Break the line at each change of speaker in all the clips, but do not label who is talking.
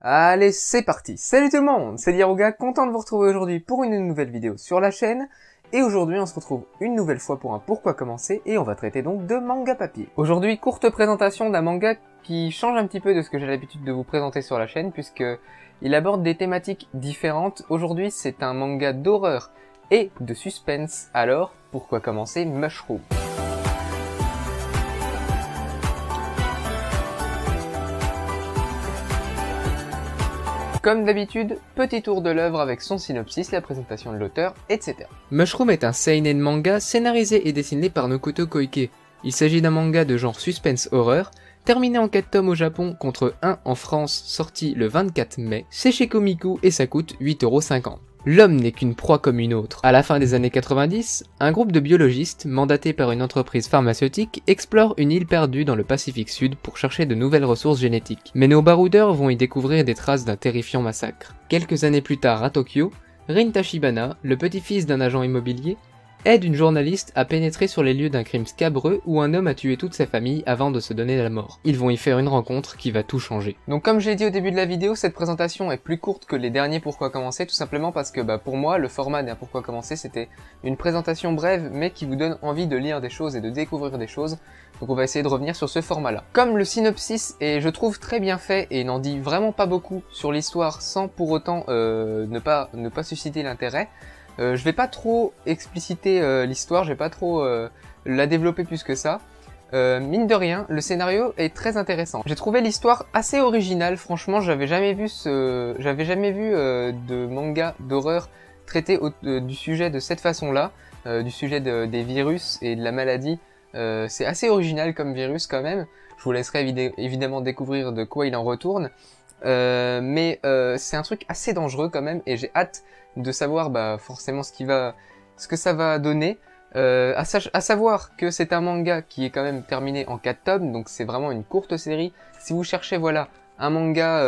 Allez, c'est parti. Salut tout le monde, c'est Liaruga, content de vous retrouver aujourd'hui pour une nouvelle vidéo sur la chaîne. Et aujourd'hui, on se retrouve une nouvelle fois pour un Pourquoi commencer et on va traiter donc de manga papier. Aujourd'hui, courte présentation d'un manga qui change un petit peu de ce que j'ai l'habitude de vous présenter sur la chaîne puisque il aborde des thématiques différentes. Aujourd'hui, c'est un manga d'horreur et de suspense. Alors, pourquoi commencer Mushroom? Comme d'habitude, petit tour de l'œuvre avec son synopsis, la présentation de l'auteur, etc. Mushroom est un seinen manga scénarisé et dessiné par Nokoto Koike. Il s'agit d'un manga de genre suspense-horreur, terminé en 4 tomes au Japon contre 1 en France, sorti le 24 mai. C'est chez Komiku et ça coûte 8,50 €. L'homme n'est qu'une proie comme une autre. À la fin des années 90, un groupe de biologistes, mandatés par une entreprise pharmaceutique, explore une île perdue dans le Pacifique Sud pour chercher de nouvelles ressources génétiques. Mais nos baroudeurs vont y découvrir des traces d'un terrifiant massacre. Quelques années plus tard à Tokyo, Rin Tachibana, le petit-fils d'un agent immobilier, aide une journaliste à pénétrer sur les lieux d'un crime scabreux où un homme a tué toute sa famille avant de se donner la mort. Ils vont y faire une rencontre qui va tout changer. Donc comme j'ai dit au début de la vidéo, cette présentation est plus courte que les derniers Pourquoi commencer, tout simplement parce que pour moi, le format d'un Pourquoi commencer, c'était une présentation brève mais qui vous donne envie de lire des choses et de découvrir des choses. Donc on va essayer de revenir sur ce format-là. Comme le synopsis est, je trouve, très bien fait et n'en dit vraiment pas beaucoup sur l'histoire sans pour autant ne pas susciter l'intérêt, je vais pas trop expliciter l'histoire, je vais pas trop la développer plus que ça. Mine de rien, le scénario est très intéressant. J'ai trouvé l'histoire assez originale, franchement, j'avais jamais vu de manga d'horreur traiter du sujet de cette façon-là, du sujet des virus et de la maladie. C'est assez original comme virus quand même. Je vous laisserai évidemment découvrir de quoi il en retourne. Mais c'est un truc assez dangereux quand même et j'ai hâte de savoir forcément ce que ça va donner. À savoir que c'est un manga qui est quand même terminé en 4 tomes, donc c'est vraiment une courte série. Si vous cherchez voilà un manga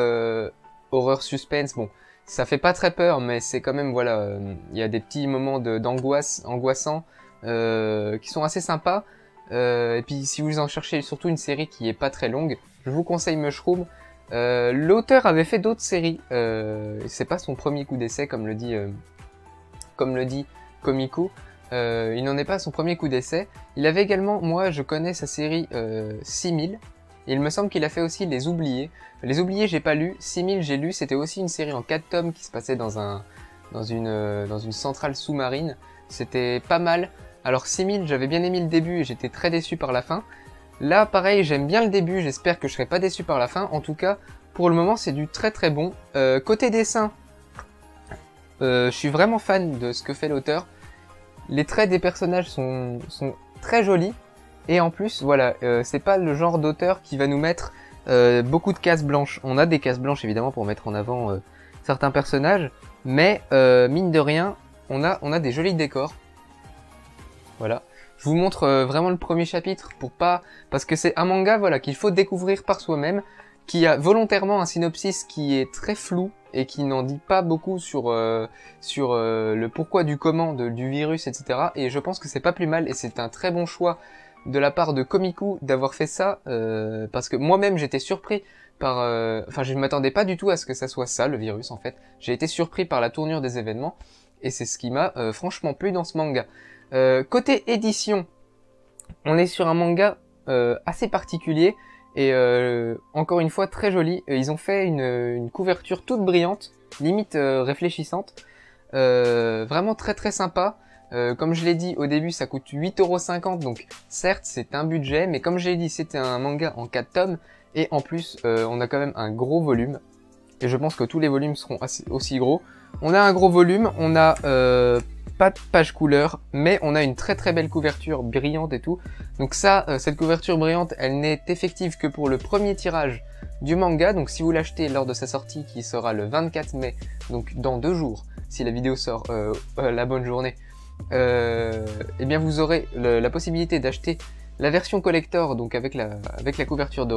horreur suspense, bon ça fait pas très peur mais c'est quand même voilà, il y a des petits moments d'angoisse angoissants qui sont assez sympas. Et puis si vous en cherchez surtout une série qui est pas très longue, je vous conseille Mushroom. L'auteur avait fait d'autres séries, c'est pas son premier coup d'essai comme le dit Komiku, il n'en est pas à son premier coup d'essai. Il avait également, moi je connais sa série 6000, et il me semble qu'il a fait aussi Les Oubliés. Les Oubliés j'ai pas lu, 6000 j'ai lu, c'était aussi une série en 4 tomes qui se passait dans une centrale sous-marine, c'était pas mal. Alors 6000 j'avais bien aimé le début et j'étais très déçu par la fin. Là, pareil, j'aime bien le début, j'espère que je serai pas déçu par la fin. En tout cas, pour le moment, c'est du très très bon. Côté dessin, je suis vraiment fan de ce que fait l'auteur. Les traits des personnages sont très jolis. Et en plus, voilà, c'est pas le genre d'auteur qui va nous mettre beaucoup de cases blanches. On a des cases blanches, évidemment, pour mettre en avant certains personnages. Mais, mine de rien, on a des jolis décors. Voilà. Je vous montre vraiment le premier chapitre parce que c'est un manga voilà qu'il faut découvrir par soi-même, qui a volontairement un synopsis qui est très flou et qui n'en dit pas beaucoup sur le pourquoi du comment du virus, etc. Et je pense que c'est pas plus mal et c'est un très bon choix de la part de Komiku d'avoir fait ça parce que moi-même j'étais surpris par enfin je ne m'attendais pas du tout à ce que ça soit ça le virus en fait. J'ai été surpris par la tournure des événements et c'est ce qui m'a franchement plu dans ce manga. Côté édition, on est sur un manga assez particulier et encore une fois très joli. Ils ont fait une couverture toute brillante, limite réfléchissante, vraiment très très sympa. Comme je l'ai dit au début, ça coûte 8,50 €, donc certes c'est un budget, mais comme je l'ai dit, c'était un manga en 4 tomes et en plus on a quand même un gros volume et je pense que tous les volumes seront aussi gros. On a un gros volume, on a pas de page couleur, mais on a une très très belle couverture brillante et tout. Donc ça, cette couverture brillante, elle n'est effective que pour le premier tirage du manga. Donc si vous l'achetez lors de sa sortie, qui sera le 24 mai, donc dans 2 jours, si la vidéo sort la bonne journée, eh bien vous aurez la possibilité d'acheter la version collector, donc avec la couverture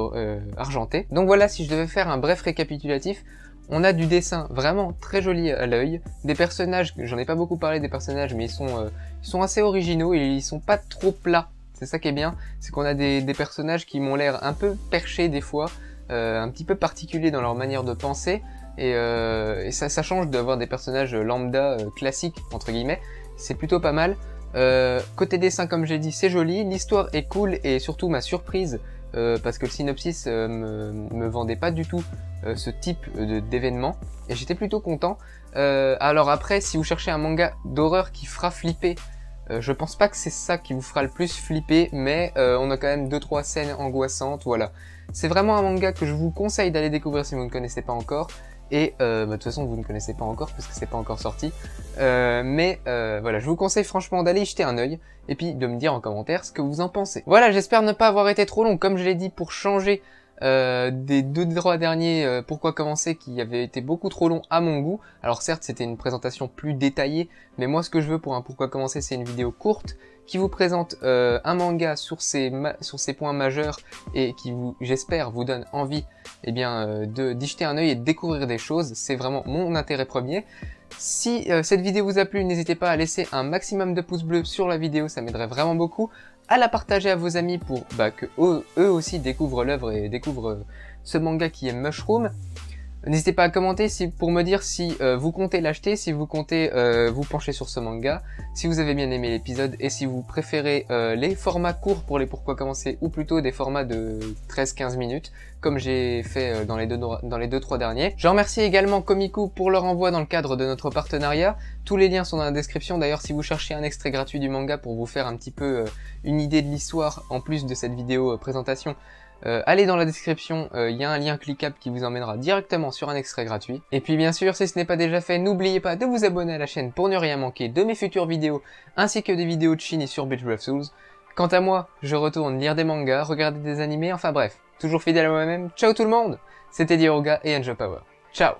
argentée. Donc voilà, si je devais faire un bref récapitulatif, on a du dessin vraiment très joli à l'œil, des personnages, j'en ai pas beaucoup parlé des personnages, mais ils sont assez originaux et ils sont pas trop plats. C'est ça qui est bien, c'est qu'on a des personnages qui m'ont l'air un peu perchés des fois, un petit peu particuliers dans leur manière de penser, et ça change d'avoir des personnages lambda classiques entre guillemets. C'est plutôt pas mal. Côté dessin, comme j'ai dit, c'est joli, l'histoire est cool, et surtout ma surprise, parce que le synopsis me vendait pas du tout ce type d'événement, et j'étais plutôt content. Alors après, si vous cherchez un manga d'horreur qui fera flipper, je pense pas que c'est ça qui vous fera le plus flipper, mais on a quand même 2-3 scènes angoissantes, voilà. C'est vraiment un manga que je vous conseille d'aller découvrir si vous ne connaissez pas encore. Et de toute façon vous ne connaissez pas encore parce que c'est pas encore sorti, mais voilà, je vous conseille franchement d'aller y jeter un œil et puis de me dire en commentaire ce que vous en pensez. Voilà, j'espère ne pas avoir été trop long, comme je l'ai dit, pour changer des 2-3 derniers pourquoi commencer qui avaient été beaucoup trop longs à mon goût. Alors certes c'était une présentation plus détaillée, mais moi ce que je veux pour un pourquoi commencer, c'est une vidéo courte qui vous présente un manga sur ses points majeurs et qui j'espère vous donne envie d'y jeter un œil et de découvrir des choses. C'est vraiment mon intérêt premier. Si cette vidéo vous a plu, n'hésitez pas à laisser un maximum de pouces bleus sur la vidéo, ça m'aiderait vraiment beaucoup. À la partager à vos amis pour que eux aussi découvrent l'œuvre et découvrent ce manga qui est Mushroom. N'hésitez pas à commenter pour me dire si vous comptez l'acheter, si vous comptez vous pencher sur ce manga, si vous avez bien aimé l'épisode et si vous préférez les formats courts pour les pourquoi commencer ou plutôt des formats de 13-15 minutes comme j'ai fait dans les 2-3 derniers. Je remercie également Komiku pour leur envoi dans le cadre de notre partenariat. Tous les liens sont dans la description. D'ailleurs, si vous cherchez un extrait gratuit du manga pour vous faire un petit peu une idée de l'histoire en plus de cette vidéo présentation, allez dans la description, il y a un lien cliquable qui vous emmènera directement sur un extrait gratuit. Et puis bien sûr, si ce n'est pas déjà fait, n'oubliez pas de vous abonner à la chaîne pour ne rien manquer de mes futures vidéos, ainsi que des vidéos de Shin sur Beach Breath Souls. Quant à moi, je retourne lire des mangas, regarder des animés, enfin bref, toujours fidèle à moi-même. Ciao tout le monde, c'était Diroga et Enjoy Power. Ciao.